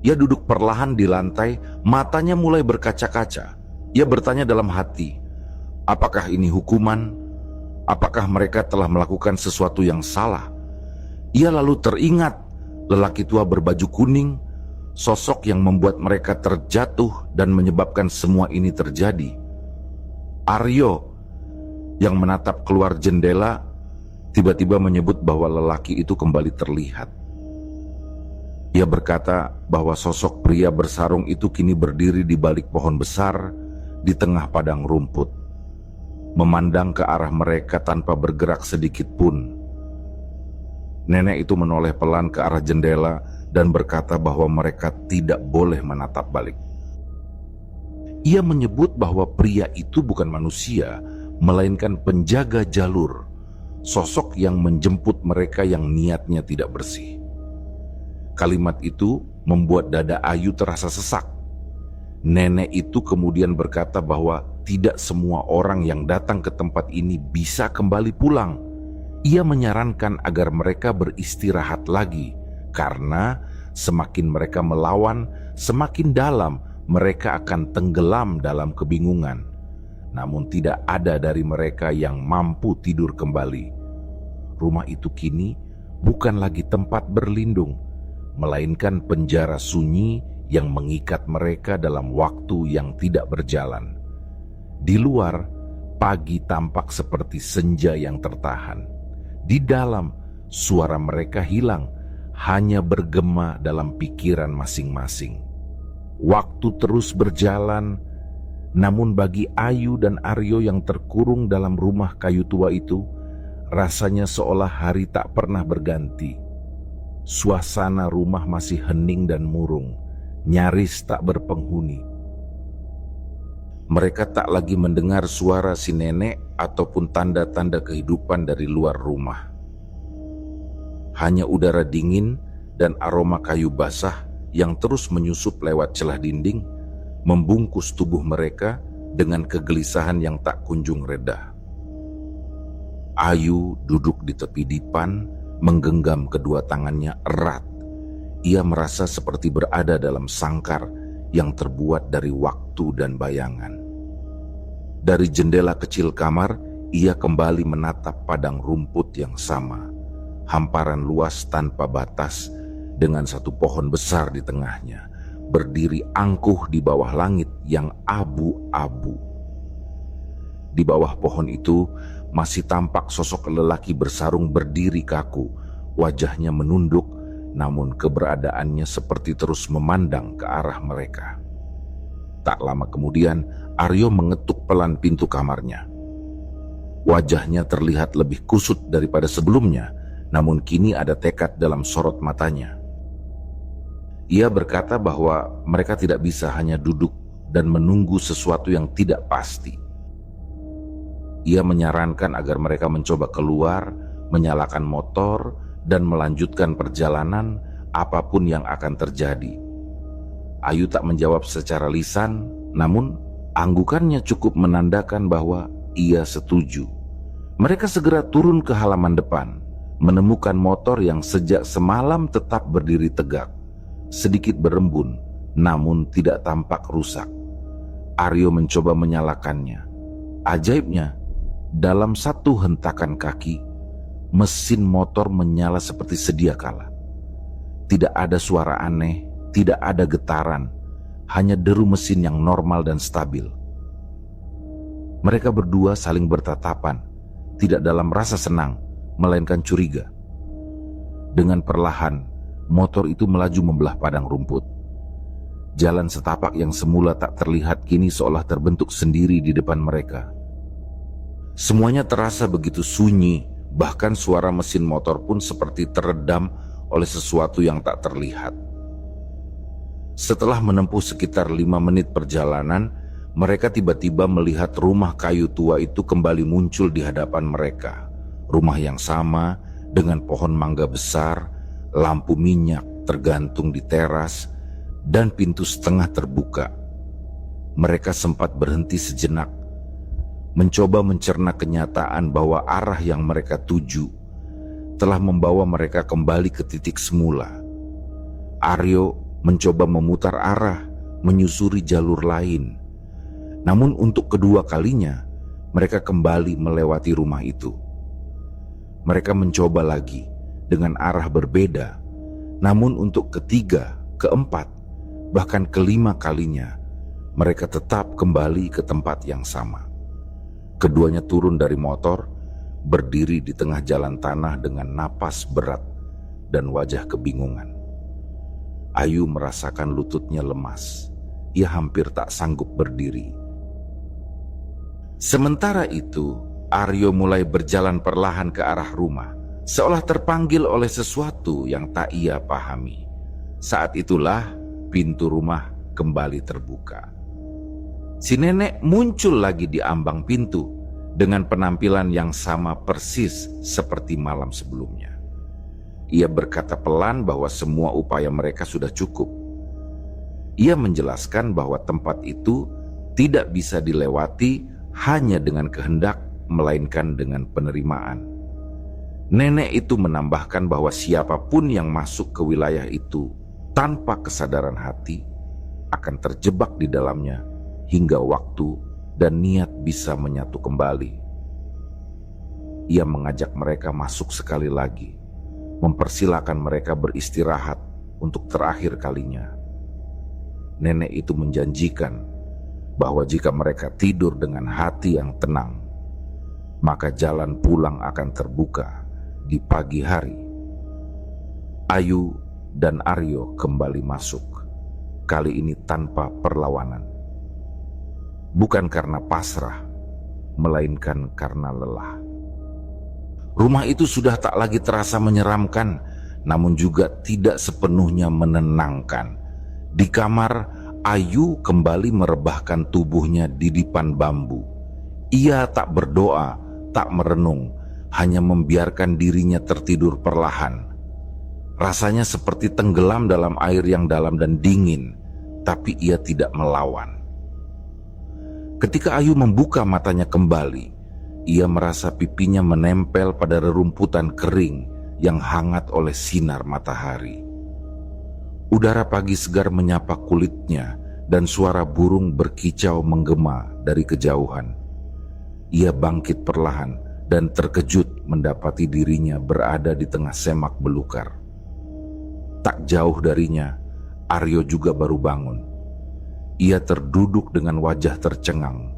Ia duduk perlahan di lantai, matanya mulai berkaca-kaca. Ia bertanya dalam hati, apakah ini hukuman? Apakah mereka telah melakukan sesuatu yang salah? Ia lalu teringat lelaki tua berbaju kuning, sosok yang membuat mereka terjatuh dan menyebabkan semua ini terjadi. Aryo yang menatap keluar jendela tiba-tiba menyebut bahwa lelaki itu kembali terlihat. Ia berkata bahwa sosok pria bersarung itu kini berdiri di balik pohon besar di tengah padang rumput, memandang ke arah mereka tanpa bergerak sedikit pun. Nenek itu menoleh pelan ke arah jendela dan berkata bahwa mereka tidak boleh menatap balik. Ia menyebut bahwa pria itu bukan manusia, melainkan penjaga jalur, sosok yang menjemput mereka yang niatnya tidak bersih. Kalimat itu membuat dada Ayu terasa sesak. Nenek itu kemudian berkata bahwa tidak semua orang yang datang ke tempat ini bisa kembali pulang. Ia menyarankan agar mereka beristirahat lagi, karena semakin mereka melawan, semakin dalam mereka akan tenggelam dalam kebingungan. Namun tidak ada dari mereka yang mampu tidur kembali. Rumah itu kini bukan lagi tempat berlindung, melainkan penjara sunyi yang mengikat mereka dalam waktu yang tidak berjalan. Di luar, pagi tampak seperti senja yang tertahan. Di dalam, suara mereka hilang, hanya bergema dalam pikiran masing-masing. Waktu terus berjalan, namun bagi Ayu dan Aryo yang terkurung dalam rumah kayu tua itu, rasanya seolah hari tak pernah berganti. Suasana rumah masih hening dan murung, nyaris tak berpenghuni. Mereka tak lagi mendengar suara si nenek ataupun tanda-tanda kehidupan dari luar rumah. Hanya udara dingin dan aroma kayu basah yang terus menyusup lewat celah dinding, membungkus tubuh mereka dengan kegelisahan yang tak kunjung reda. Ayu duduk di tepi dipan, menggenggam kedua tangannya erat. Ia merasa seperti berada dalam sangkar yang terbuat dari waktu dan bayangan. Dari jendela kecil kamar, ia kembali menatap padang rumput yang sama, hamparan luas tanpa batas dengan satu pohon besar di tengahnya, berdiri angkuh di bawah langit yang abu-abu. Di bawah pohon itu masih tampak sosok lelaki bersarung berdiri kaku, wajahnya menunduk, namun keberadaannya seperti terus memandang ke arah mereka. Tak lama kemudian, Aryo mengetuk pelan pintu kamarnya. Wajahnya terlihat lebih kusut daripada sebelumnya, namun kini ada tekad dalam sorot matanya. Ia berkata bahwa mereka tidak bisa hanya duduk dan menunggu sesuatu yang tidak pasti. Ia menyarankan agar mereka mencoba keluar, menyalakan motor, dan melanjutkan perjalanan apapun yang akan terjadi. Ayu tak menjawab secara lisan, namun anggukannya cukup menandakan bahwa ia setuju. Mereka segera turun ke halaman depan, menemukan motor yang sejak semalam tetap berdiri tegak, sedikit berembun, namun tidak tampak rusak. Aryo mencoba menyalakannya. Ajaibnya, dalam satu hentakan kaki, mesin motor menyala seperti sedia kala. Tidak ada suara aneh, tidak ada getaran, hanya deru mesin yang normal dan stabil. Mereka berdua saling bertatapan, tidak dalam rasa senang, melainkan curiga. Dengan perlahan, motor itu melaju membelah padang rumput. Jalan setapak yang semula tak terlihat kini seolah terbentuk sendiri di depan mereka. Semuanya terasa begitu sunyi, bahkan suara mesin motor pun seperti teredam oleh sesuatu yang tak terlihat. Setelah menempuh sekitar 5 menit perjalanan, mereka tiba-tiba melihat rumah kayu tua itu kembali muncul di hadapan mereka. Rumah yang sama dengan pohon mangga besar, lampu minyak tergantung di teras, dan pintu setengah terbuka. Mereka sempat berhenti sejenak, mencoba mencerna kenyataan bahwa arah yang mereka tuju telah membawa mereka kembali ke titik semula. Aryo mencoba memutar arah, menyusuri jalur lain. Namun untuk kedua kalinya, mereka kembali melewati rumah itu. Mereka mencoba lagi dengan arah berbeda, namun untuk ketiga, keempat, bahkan kelima kalinya, mereka tetap kembali ke tempat yang sama. Keduanya turun dari motor, berdiri di tengah jalan tanah dengan napas berat dan wajah kebingungan. Ayu merasakan lututnya lemas. Ia hampir tak sanggup berdiri. Sementara itu, Aryo mulai berjalan perlahan ke arah rumah, seolah terpanggil oleh sesuatu yang tak ia pahami. Saat itulah pintu rumah kembali terbuka. Si nenek muncul lagi di ambang pintu dengan penampilan yang sama persis seperti malam sebelumnya. Ia berkata pelan bahwa semua upaya mereka sudah cukup. Ia menjelaskan bahwa tempat itu tidak bisa dilewati hanya dengan kehendak, melainkan dengan penerimaan. Nenek itu menambahkan bahwa siapapun yang masuk ke wilayah itu tanpa kesadaran hati akan terjebak di dalamnya hingga waktu dan niat bisa menyatu kembali. Ia mengajak mereka masuk sekali lagi, mempersilahkan mereka beristirahat untuk terakhir kalinya. Nenek itu menjanjikan bahwa jika mereka tidur dengan hati yang tenang, maka jalan pulang akan terbuka di pagi hari. Ayu dan Aryo kembali masuk, kali ini tanpa perlawanan. Bukan karena pasrah, melainkan karena lelah. Rumah itu sudah tak lagi terasa menyeramkan, namun juga tidak sepenuhnya menenangkan. Di kamar, Ayu kembali merebahkan tubuhnya di dipan bambu. Ia tak berdoa, tak merenung, hanya membiarkan dirinya tertidur perlahan. Rasanya seperti tenggelam dalam air yang dalam dan dingin, tapi ia tidak melawan. Ketika Ayu membuka matanya kembali, ia merasa pipinya menempel pada rerumputan kering yang hangat oleh sinar matahari. Udara pagi segar menyapa kulitnya dan suara burung berkicau menggema dari kejauhan. Ia bangkit perlahan dan terkejut mendapati dirinya berada di tengah semak belukar. Tak jauh darinya, Aryo juga baru bangun. Ia terduduk dengan wajah tercengang,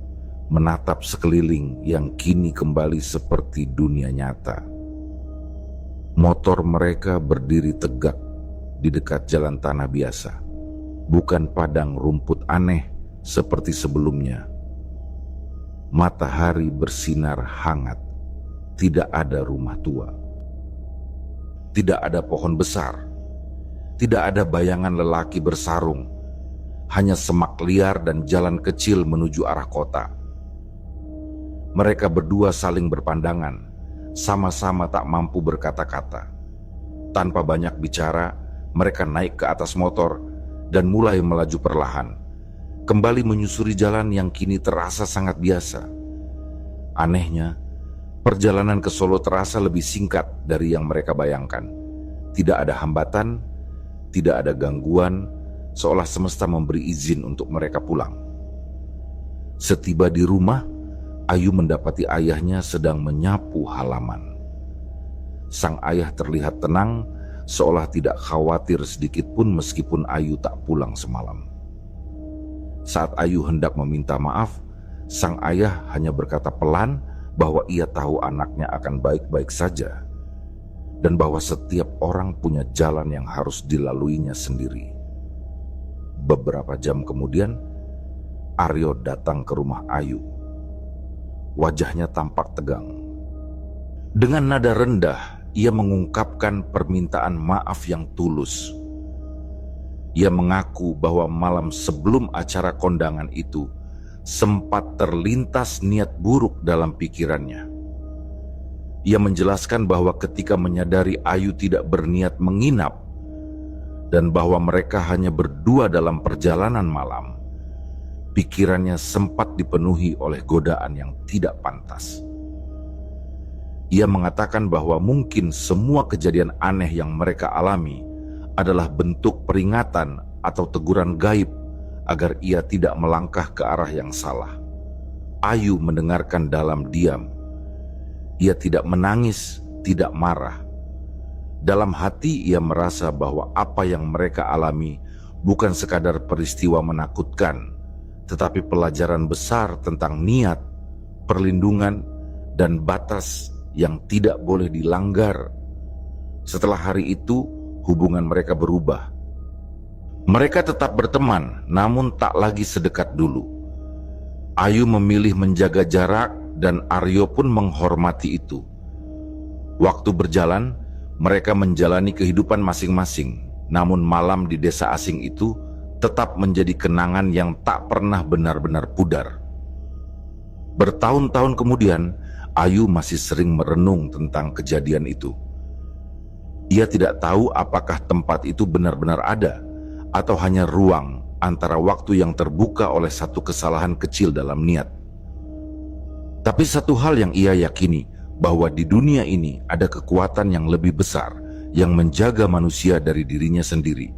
menatap sekeliling yang kini kembali seperti dunia nyata. Motor mereka berdiri tegak di dekat jalan tanah biasa, bukan padang rumput aneh seperti sebelumnya. Matahari bersinar hangat, tidak ada rumah tua. Tidak ada pohon besar, tidak ada bayangan lelaki bersarung, hanya semak liar dan jalan kecil menuju arah kota. Mereka berdua saling berpandangan, sama-sama tak mampu berkata-kata. Tanpa banyak bicara, mereka naik ke atas motor dan mulai melaju perlahan, kembali menyusuri jalan yang kini terasa sangat biasa. Anehnya, perjalanan ke Solo terasa lebih singkat dari yang mereka bayangkan. Tidak ada hambatan, tidak ada gangguan, seolah semesta memberi izin untuk mereka pulang. Setiba di rumah, Ayu mendapati ayahnya sedang menyapu halaman. Sang ayah terlihat tenang, seolah tidak khawatir sedikit pun meskipun Ayu tak pulang semalam. Saat Ayu hendak meminta maaf, sang ayah hanya berkata pelan bahwa ia tahu anaknya akan baik-baik saja, dan bahwa setiap orang punya jalan yang harus dilaluinya sendiri. Beberapa jam kemudian, Aryo datang ke rumah Ayu. Wajahnya tampak tegang. Dengan nada rendah, ia mengungkapkan permintaan maaf yang tulus. Ia mengaku bahwa malam sebelum acara kondangan itu, sempat terlintas niat buruk dalam pikirannya. Ia menjelaskan bahwa ketika menyadari Ayu tidak berniat menginap, dan bahwa mereka hanya berdua dalam perjalanan malam, pikirannya sempat dipenuhi oleh godaan yang tidak pantas. Ia mengatakan bahwa mungkin semua kejadian aneh yang mereka alami adalah bentuk peringatan atau teguran gaib agar ia tidak melangkah ke arah yang salah. Ayu mendengarkan dalam diam. Ia tidak menangis, tidak marah. Dalam hati ia merasa bahwa apa yang mereka alami bukan sekadar peristiwa menakutkan, tetapi pelajaran besar tentang niat, perlindungan, dan batas yang tidak boleh dilanggar. Setelah hari itu, hubungan mereka berubah. Mereka tetap berteman, namun tak lagi sedekat dulu. Ayu memilih menjaga jarak dan Aryo pun menghormati itu. Waktu berjalan, mereka menjalani kehidupan masing-masing, namun malam di desa asing itu tetap menjadi kenangan yang tak pernah benar-benar pudar. Bertahun-tahun kemudian, Ayu masih sering merenung tentang kejadian itu. Ia tidak tahu apakah tempat itu benar-benar ada, atau hanya ruang antara waktu yang terbuka oleh satu kesalahan kecil dalam niat. Tapi satu hal yang ia yakini, bahwa di dunia ini ada kekuatan yang lebih besar yang menjaga manusia dari dirinya sendiri,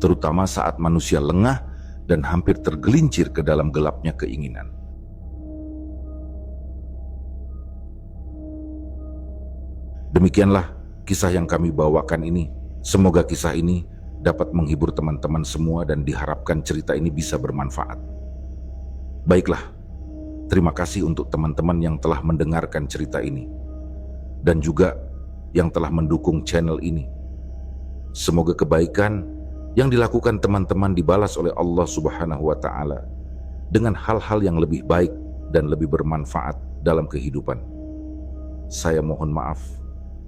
terutama saat manusia lengah dan hampir tergelincir ke dalam gelapnya keinginan. Demikianlah kisah yang kami bawakan ini, semoga kisah ini dapat menghibur teman-teman semua dan diharapkan cerita ini bisa bermanfaat. Baiklah, terima kasih untuk teman-teman yang telah mendengarkan cerita ini dan juga yang telah mendukung channel ini. Semoga kebaikan yang dilakukan teman-teman dibalas oleh Allah Subhanahu wa Ta'ala dengan hal-hal yang lebih baik dan lebih bermanfaat dalam kehidupan. Saya mohon maaf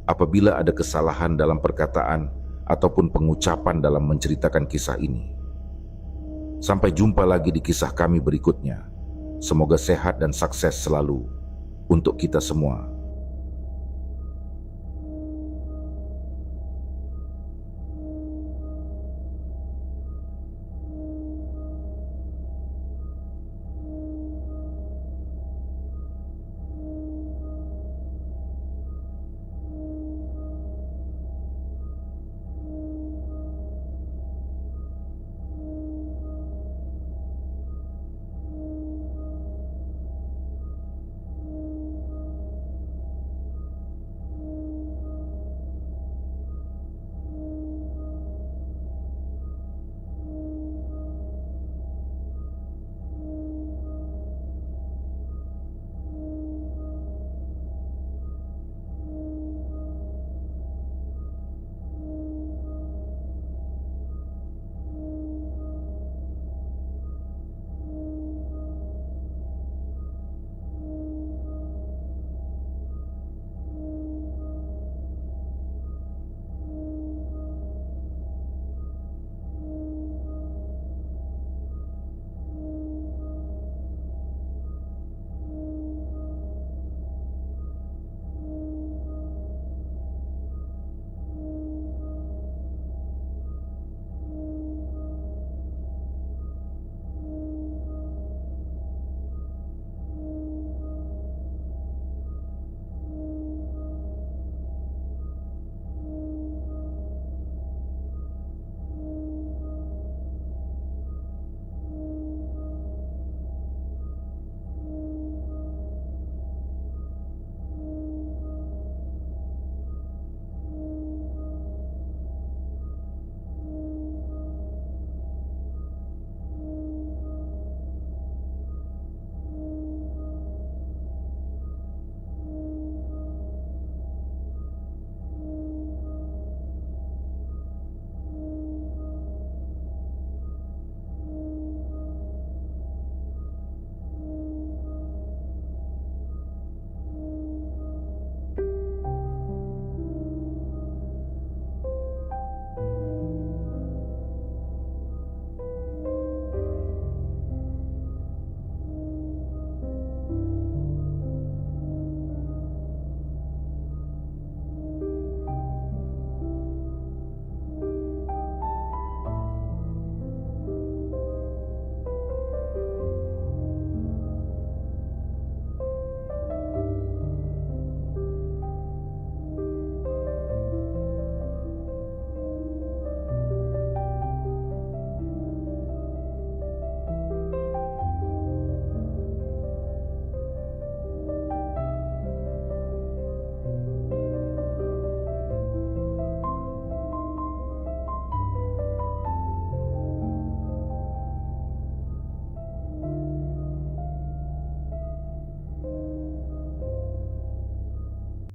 apabila ada kesalahan dalam perkataan ataupun pengucapan dalam menceritakan kisah ini. Sampai jumpa lagi di kisah kami berikutnya. Semoga sehat dan sukses selalu untuk kita semua.